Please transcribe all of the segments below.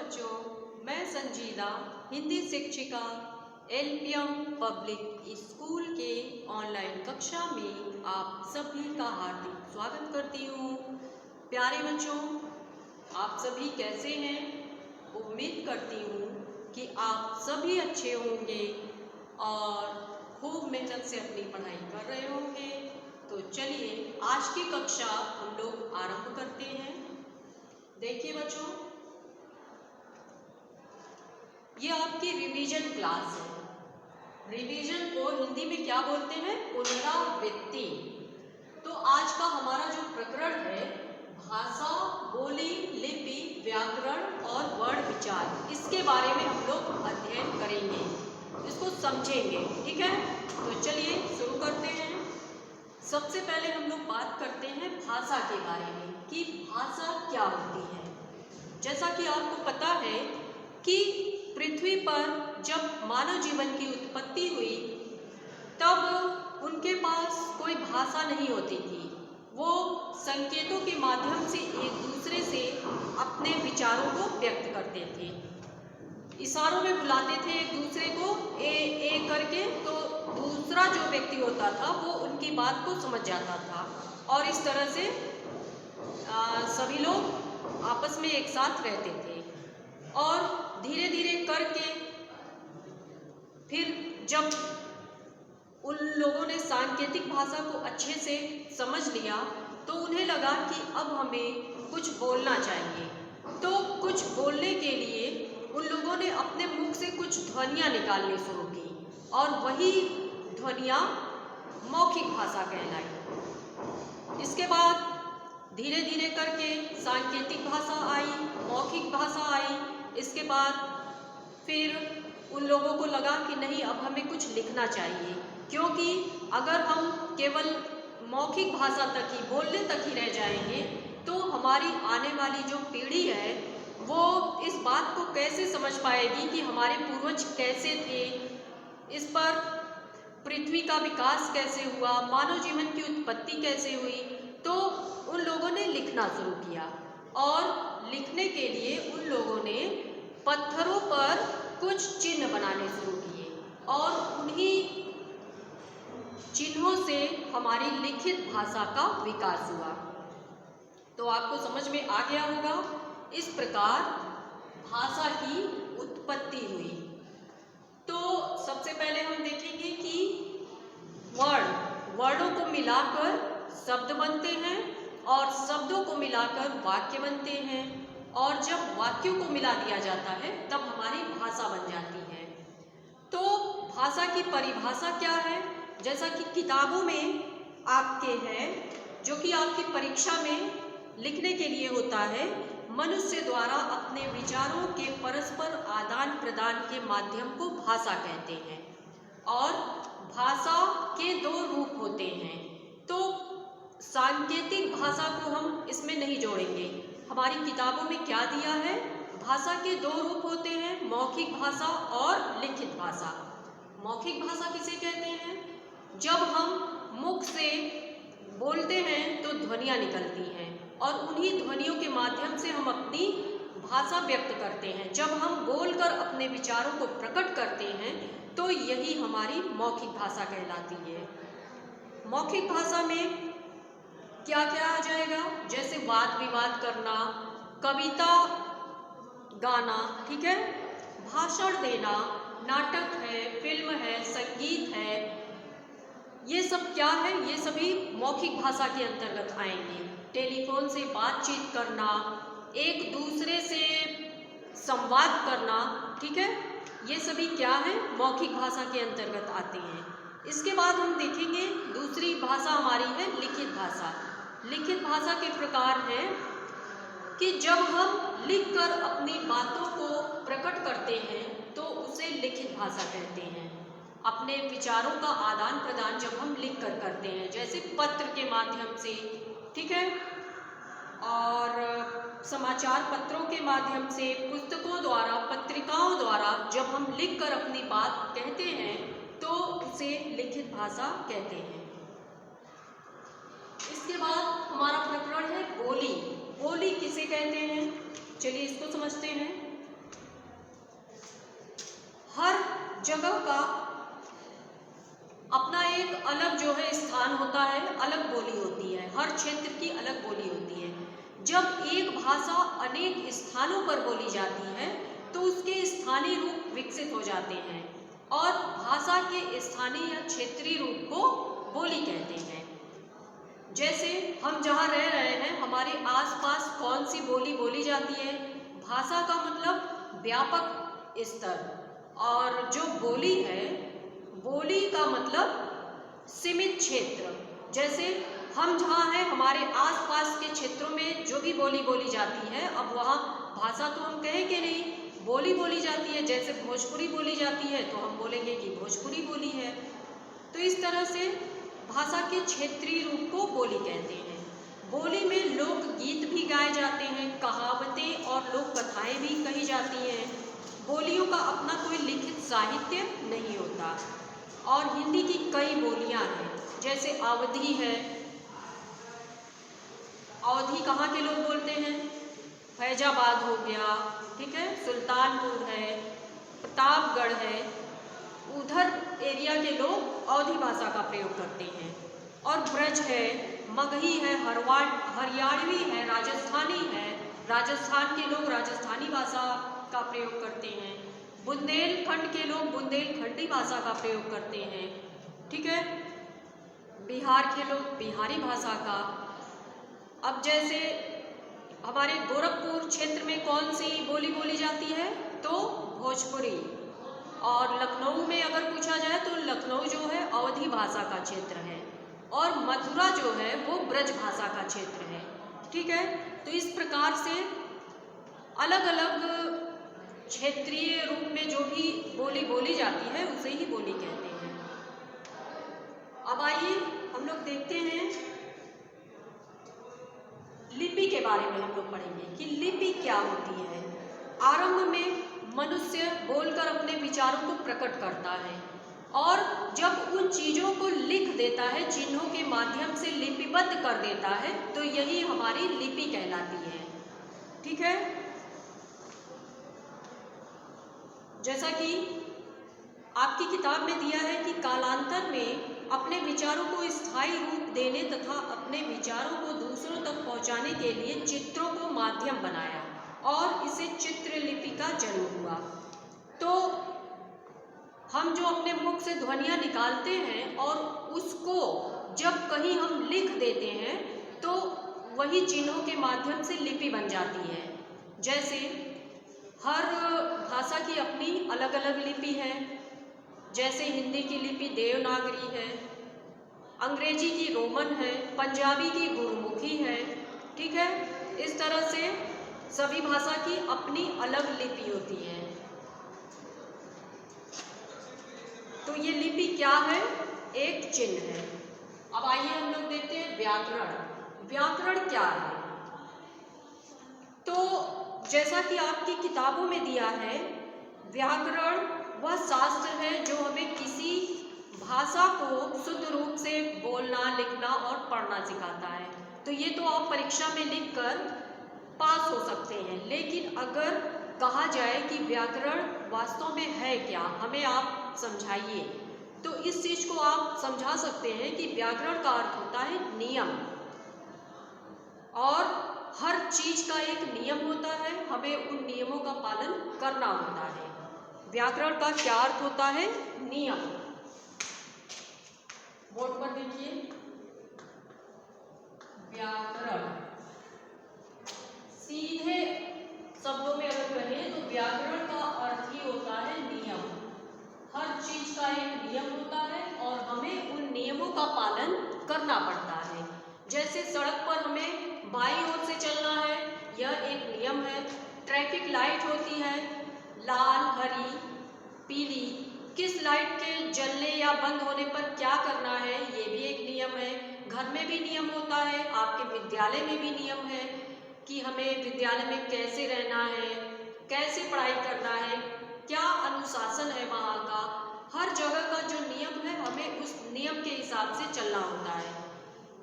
बच्चों, मैं संजीदा हिंदी शिक्षिका एलपीएम पब्लिक स्कूल के ऑनलाइन कक्षा में आप सभी का हार्दिक स्वागत करती हूँ। प्यारे बच्चों, आप सभी कैसे हैं? उम्मीद करती हूँ कि आप सभी अच्छे होंगे और खूब मेहनत से अपनी पढ़ाई कर रहे होंगे। तो चलिए आज की कक्षा हम लोग आरंभ करते हैं। देखिए बच्चों, ये आपकी रिवीजन क्लास है। रिवीजन को हिंदी में क्या बोलते हैं? पुनरावृत्ति। तो आज का हमारा जो प्रकरण है भाषा, बोली, लिपि, व्याकरण और वर्ण विचार, इसके बारे में हम लोग अध्ययन करेंगे, इसको समझेंगे। ठीक है, तो चलिए शुरू करते हैं। सबसे पहले हम लोग बात करते हैं भाषा के बारे में कि भाषा क्या होती है। जैसा कि आपको पता है कि पृथ्वी पर जब मानव जीवन की उत्पत्ति हुई तब उनके पास कोई भाषा नहीं होती थी। वो संकेतों के माध्यम से एक दूसरे से अपने विचारों को व्यक्त करते थे। इशारों में बुलाते थे एक दूसरे को ए करके, तो दूसरा जो व्यक्ति होता था वो उनकी बात को समझ जाता था और इस तरह से सभी लोग आपस में एक साथ रहते थे। और धीरे धीरे करके फिर जब उन लोगों ने सांकेतिक भाषा को अच्छे से समझ लिया तो उन्हें लगा कि अब हमें कुछ बोलना चाहिए। तो कुछ बोलने के लिए उन लोगों ने अपने मुख से कुछ ध्वनियाँ निकालनी शुरू की और वही ध्वनियाँ मौखिक भाषा कहलाई। इसके बाद धीरे धीरे करके सांकेतिक भाषा आई, मौखिक भाषा आई। इसके बाद फिर उन लोगों को लगा कि नहीं, अब हमें कुछ लिखना चाहिए, क्योंकि अगर हम केवल मौखिक भाषा तक ही, बोलने तक ही रह जाएंगे तो हमारी आने वाली जो पीढ़ी है वो इस बात को कैसे समझ पाएगी कि हमारे पूर्वज कैसे थे, इस पर पृथ्वी का विकास कैसे हुआ, मानव जीवन की उत्पत्ति कैसे हुई। तो उन लोगों ने लिखना शुरू किया और लिखने के लिए उन लोगों ने पत्थरों पर कुछ चिन्ह बनाने शुरू किए और उन्हीं चिन्हों से हमारी लिखित भाषा का विकास हुआ। तो आपको समझ में आ गया होगा, इस प्रकार भाषा की उत्पत्ति हुई। तो सबसे पहले हम देखेंगे कि वर्णों को मिलाकर शब्द बनते हैं और शब्दों को मिलाकर वाक्य बनते हैं, और जब वाक्यों को मिला दिया जाता है तब हमारी भाषा बन जाती है। तो भाषा की परिभाषा क्या है? जैसा कि किताबों में आपके है, जो कि आपकी परीक्षा में लिखने के लिए होता है, मनुष्य द्वारा अपने विचारों के परस्पर आदान प्रदान के माध्यम को भाषा कहते हैं। और भाषा के दो रूप होते हैं। तो सांकेतिक भाषा को हम इसमें नहीं जोड़ेंगे। हमारी किताबों में क्या दिया है? भाषा के दो रूप होते हैं, मौखिक भाषा और लिखित भाषा। मौखिक भाषा किसे कहते हैं? जब हम मुख से बोलते हैं तो ध्वनियाँ निकलती हैं और उन्हीं ध्वनियों के माध्यम से हम अपनी भाषा व्यक्त करते हैं। जब हम बोलकर अपने विचारों को प्रकट करते हैं तो यही हमारी मौखिक भाषा कहलाती है। मौखिक भाषा में क्या क्या आ जाएगा? जैसे वाद विवाद करना, कविता गाना, ठीक है, भाषण देना, नाटक है, फिल्म है, संगीत है, ये सब क्या है? ये सभी मौखिक भाषा के अंतर्गत आएंगे। टेलीफोन से बातचीत करना, एक दूसरे से संवाद करना, ठीक है, ये सभी क्या है? मौखिक भाषा के अंतर्गत आते हैं। इसके बाद हम देखेंगे दूसरी भाषा हमारी है लिखित भाषा। लिखित भाषा के प्रकार हैं कि जब हम लिखकर अपनी बातों को प्रकट करते हैं तो उसे लिखित भाषा कहते हैं। अपने विचारों का आदान प्रदान जब हम लिख कर करते हैं, जैसे पत्र के माध्यम से, ठीक है, और समाचार पत्रों के माध्यम से, पुस्तकों द्वारा, पत्रिकाओं द्वारा जब हम लिखकर अपनी बात कहते हैं तो उसे लिखित भाषा कहते हैं। इसके बाद हमारा प्रकरण है बोली। बोली किसे कहते हैं? चलिए इसको समझते हैं। जगह का अपना एक अलग जो है स्थान होता है, अलग बोली होती है, हर क्षेत्र की अलग बोली होती है। जब एक भाषा अनेक स्थानों पर बोली जाती है तो उसके स्थानीय रूप विकसित हो जाते हैं और भाषा के स्थानीय या क्षेत्रीय रूप को बोली कहते हैं। जैसे हम जहाँ रह रहे हैं, हमारे आसपास कौन सी बोली बोली जाती है। भाषा का मतलब व्यापक स्तर, और जो बोली है, बोली का मतलब सीमित क्षेत्र। जैसे हम जहाँ हैं, हमारे आसपास के क्षेत्रों में जो भी बोली बोली जाती है, अब वहाँ भाषा तो हम कहेंगे नहीं, बोली बोली जाती है। जैसे भोजपुरी बोली जाती है तो हम बोलेंगे कि भोजपुरी बोली है। तो इस तरह से भाषा के क्षेत्रीय रूप को बोली कहते हैं। बोली में लोकगीत भी गाए जाते हैं, कहावतें और लोक कथाएं भी कही जाती हैं। बोलियों का अपना कोई लिखित साहित्य नहीं होता। और हिंदी की कई बोलियां हैं, जैसे अवधी है। अवधी कहाँ के लोग बोलते हैं? फैजाबाद हो गया, ठीक है, सुल्तानपुर है, प्रतापगढ़ है, उधर एरिया के लोग अवधी भाषा का प्रयोग करते हैं। और ब्रज है, मगही है, हरियाणवी है, राजस्थानी है, राजस्थान के लोग राजस्थानी भाषा का प्रयोग करते हैं। बुंदेलखंड के लोग बुंदेलखंडी भाषा का प्रयोग करते हैं, ठीक है। बिहार के लोग बिहारी भाषा का। अब जैसे हमारे गोरखपुर क्षेत्र में कौन सी बोली बोली जाती है? तो भोजपुरी। और लखनऊ में अगर पूछा जाए तो लखनऊ जो है अवधी भाषा का क्षेत्र है, और मथुरा जो है वो ब्रज भाषा का क्षेत्र है, ठीक है। तो इस प्रकार से अलग अलग क्षेत्रीय रूप में जो भी बोली बोली जाती है उसे ही बोली कहते हैं। अब आइए हम लोग देखते हैं लिपि के बारे में। हम लोग पढ़ेंगे कि लिपि क्या होती है। आरंभ में मनुष्य बोलकर अपने विचारों को प्रकट करता है, और जब उन चीज़ों को लिख देता है, चिन्हों के माध्यम से लिपिबद्ध कर देता है, तो यही हमारी लिपि कहलाती है, ठीक है। जैसा कि आपकी किताब में दिया है कि कालांतर में अपने विचारों को स्थायी रूप देने तथा अपने विचारों को दूसरों तक पहुंचाने के लिए चित्रों को माध्यम बनाया, और इसे चित्रलिपि का जन्म हुआ। तो हम जो अपने मुख से ध्वनियाँ निकालते हैं और उसको जब कहीं हम लिख देते हैं तो वही चिन्हों के माध्यम से लिपि बन जाती है। जैसे हर भाषा की अपनी अलग अलग लिपि है। जैसे हिंदी की लिपि देवनागरी है, अंग्रेजी की रोमन है, पंजाबी की गुरमुखी है, ठीक है। इस तरह से सभी भाषा की अपनी अलग लिपि होती है। तो ये लिपि क्या है? एक चिन्ह है। अब आइए हम लोग देखते हैं व्याकरण। व्याकरण क्या है? तो जैसा कि आपकी किताबों में दिया है, व्याकरण वह शास्त्र है जो हमें किसी भाषा को शुद्ध रूप से बोलना, लिखना और पढ़ना सिखाता है। तो ये तो आप परीक्षा में लिखकर पास हो सकते हैं, लेकिन अगर कहा जाए कि व्याकरण वास्तव में है क्या, हमें आप समझाइए, तो इस चीज को आप समझा सकते हैं कि व्याकरण का अर्थ होता है नियम, और हर चीज का एक नियम होता है, हमें उन नियमों का पालन करना होता है। व्याकरण का क्या अर्थ होता है? नियम। बोर्ड पर देखिए, व्याकरण सीधे शब्दों में अगर कहें तो व्याकरण का अर्थ ही होता है नियम। हर चीज का एक नियम होता है और हमें उन नियमों का पालन करना पड़ता है। जैसे सड़क पर हमें बाईं ओर से चलना है, यह एक नियम है। ट्रैफिक लाइट होती है, लाल, हरी, पीली, किस लाइट के जलने या बंद होने पर क्या करना है, ये भी एक नियम है। घर में भी नियम होता है, आपके विद्यालय में भी नियम है कि हमें विद्यालय में कैसे रहना है, कैसे पढ़ाई करना है, क्या अनुशासन है वहाँ का। हर जगह का जो नियम है, हमें उस नियम के हिसाब से चलना होता है।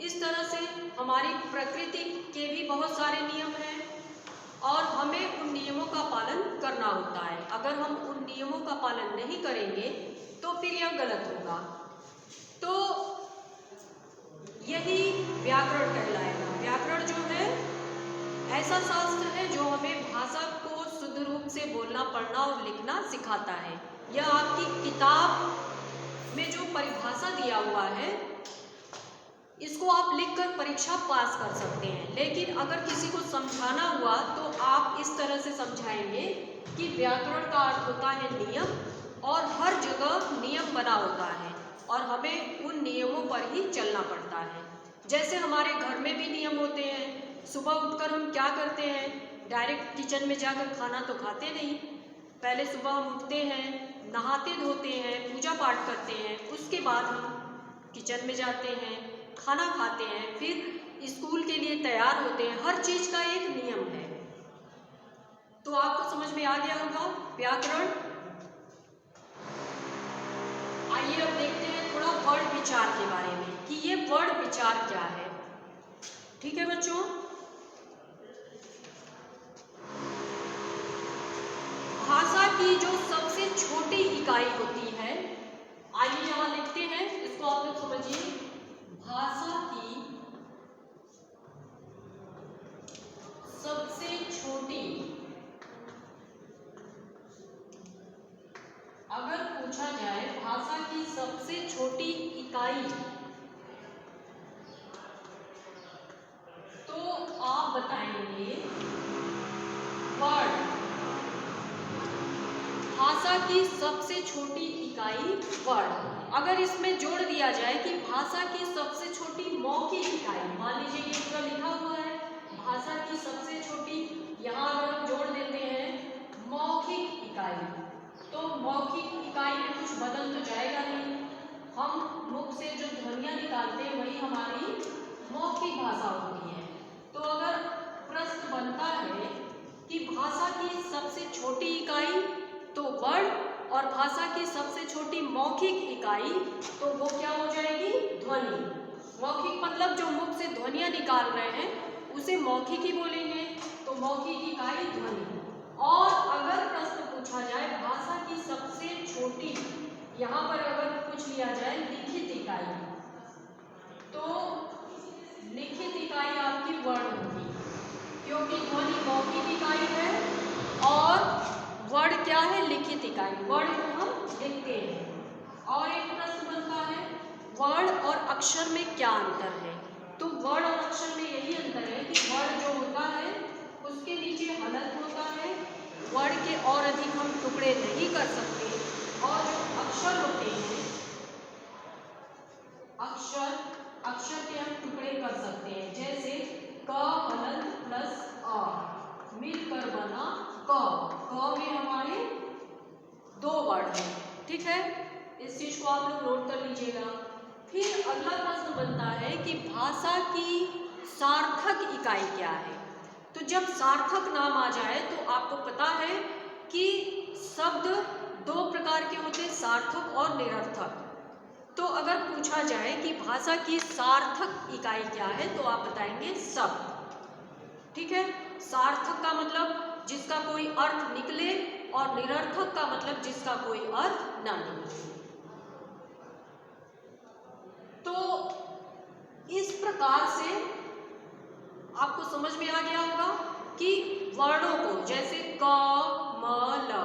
इस तरह से हमारी प्रकृति के भी बहुत सारे नियम हैं और हमें उन नियमों का पालन करना करना होता है। अगर हम उन नियमों का पालन नहीं करेंगे तो फिर यह गलत होगा। तो यही व्याकरण कहलाएगा। व्याकरण जो है ऐसा शास्त्र है जो हमें भाषा को शुद्ध रूप से बोलना, पढ़ना और लिखना सिखाता है। यह आपकी किताब में जो परिभाषा दिया हुआ है इसको आप लिखकर परीक्षा पास कर सकते हैं। लेकिन अगर किसी को समझाना हुआ तो आप इस तरह से समझाएंगे कि व्याकरण का अर्थ होता है नियम, और हर जगह नियम बना होता है और हमें उन नियमों पर ही चलना पड़ता है। जैसे हमारे घर में भी नियम होते हैं। सुबह उठकर हम क्या करते हैं? डायरेक्ट किचन में जाकर खाना तो खाते नहीं। पहले सुबह हम उठते हैं, नहाते धोते हैं, पूजा पाठ करते हैं, उसके बाद हम किचन में जाते हैं, खाना खाते हैं, फिर स्कूल के लिए तैयार होते हैं। हर चीज का एक नियम है। तो आपको समझ में आ गया होगा व्याकरण। आइए अब देखते हैं थोड़ा वर्ण विचार के बारे में कि ये वर्ण विचार क्या है। ठीक है बच्चों, भाषा की जो सबसे छोटी इकाई होती है, आइए यहां लिखते हैं, इसको आप लोग समझिए। भाषा की सबसे छोटी, अगर पूछा जाए भाषा की सबसे छोटी इकाई, तो आप बताएंगे वर्ड। भाषा की सबसे छोटी इकाई वर्ड। अगर इसमें जोड़ दिया जाए कि भाषा की सबसे छोटी मौखिक इकाई, मान लीजिए ये पूरा लिखा हुआ है भाषा की सबसे छोटी, यहाँ अगर हम जोड़ देते हैं मौखिक इकाई, तो मौखिक इकाई में कुछ बदल तो जाएगा नहीं। हम मुख से जो ध्वनियाँ निकालते हैं वही हमारी मौखिक भाषा होती है। तो अगर प्रश्न बनता है कि भाषा की सबसे छोटी इकाई तो वर्ड, और भाषा की सबसे छोटी मौखिक इकाई तो वो क्या हो जाएगी? ध्वनि। मौखिक मतलब जो मुख से ध्वनियाँ निकाल रहे हैं उसे मौखिक ही बोलेंगे, तो मौखिक इकाई ध्वनि। और अगर प्रश्न पूछा जाए भाषा की सबसे छोटी, यहाँ पर अगर पूछ लिया जाए लिखित इकाई, तो लिखित इकाई आपकी वर्ण होगी, क्योंकि ध्वनि मौखिक इकाई है और वर्ण क्या है? लिखित इकाई। वर्ण को हम लिखते हैं। और एक प्रश्न बनता है वर्ण और अक्षर में क्या अंतर है? तो वर्ण और अक्षर में यही अंतर है कि वर्ण जो होता है उसके नीचे हलंत होता है, वर्ण के और अधिक हम टुकड़े नहीं कर सकते, और जो अक्षर होते हैं अक्षर के हम टुकड़े कर सकते हैं। जैसे क हलंत प्लस अ मिलकर बना क। क में हमारे दो वर्ड हैं। ठीक है, इस चीज को आप लोग नोट कर लीजिएगा। फिर अगला प्रश्न बनता है कि भाषा की सार्थक इकाई क्या है? तो जब सार्थक नाम आ जाए तो आपको पता है कि शब्द दो प्रकार के होते हैं, सार्थक और निरर्थक। तो अगर पूछा जाए कि भाषा की सार्थक इकाई क्या है तो आप बताएंगे शब्द। ठीक है, सार्थक का मतलब जिसका कोई अर्थ निकले और निरर्थक का मतलब जिसका कोई अर्थ ना निकले। तो इस प्रकार से आपको समझ में आ गया होगा कि वर्णों को, जैसे क म ल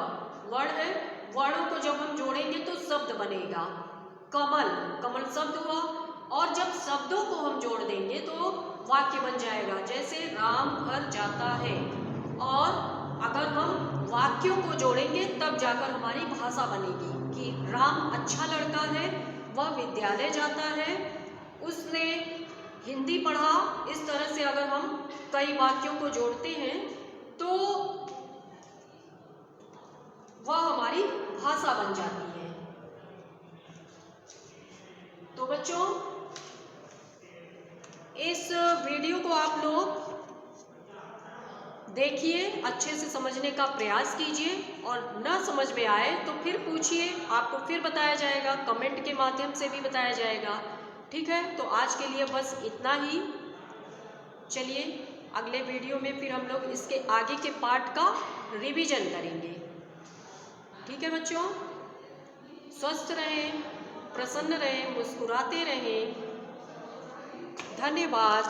वर्ण है, वर्णों को जब हम जोड़ेंगे तो शब्द बनेगा। कमल, कमल शब्द हुआ, और जब शब्दों को हम जोड़ देंगे तो वाक्य बन जाएगा। जैसे राम घर जाता है, और अगर हम वाक्यों को जोड़ेंगे तब जाकर हमारी भाषा बनेगी कि राम अच्छा लड़का है, वह विद्यालय जाता है, उसने हिंदी पढ़ा। इस तरह से अगर हम कई वाक्यों को जोड़ते हैं तो वह हमारी भाषा बन जाती है। तो बच्चों, इस वीडियो को आप लोग देखिए, अच्छे से समझने का प्रयास कीजिए, और ना समझ में आए तो फिर पूछिए, आपको फिर बताया जाएगा, कमेंट के माध्यम से भी बताया जाएगा। ठीक है, तो आज के लिए बस इतना ही। चलिए अगले वीडियो में फिर हम लोग इसके आगे के पार्ट का रिवीजन करेंगे। ठीक है बच्चों, स्वस्थ रहें, प्रसन्न रहें, मुस्कुराते रहें। धन्यवाद।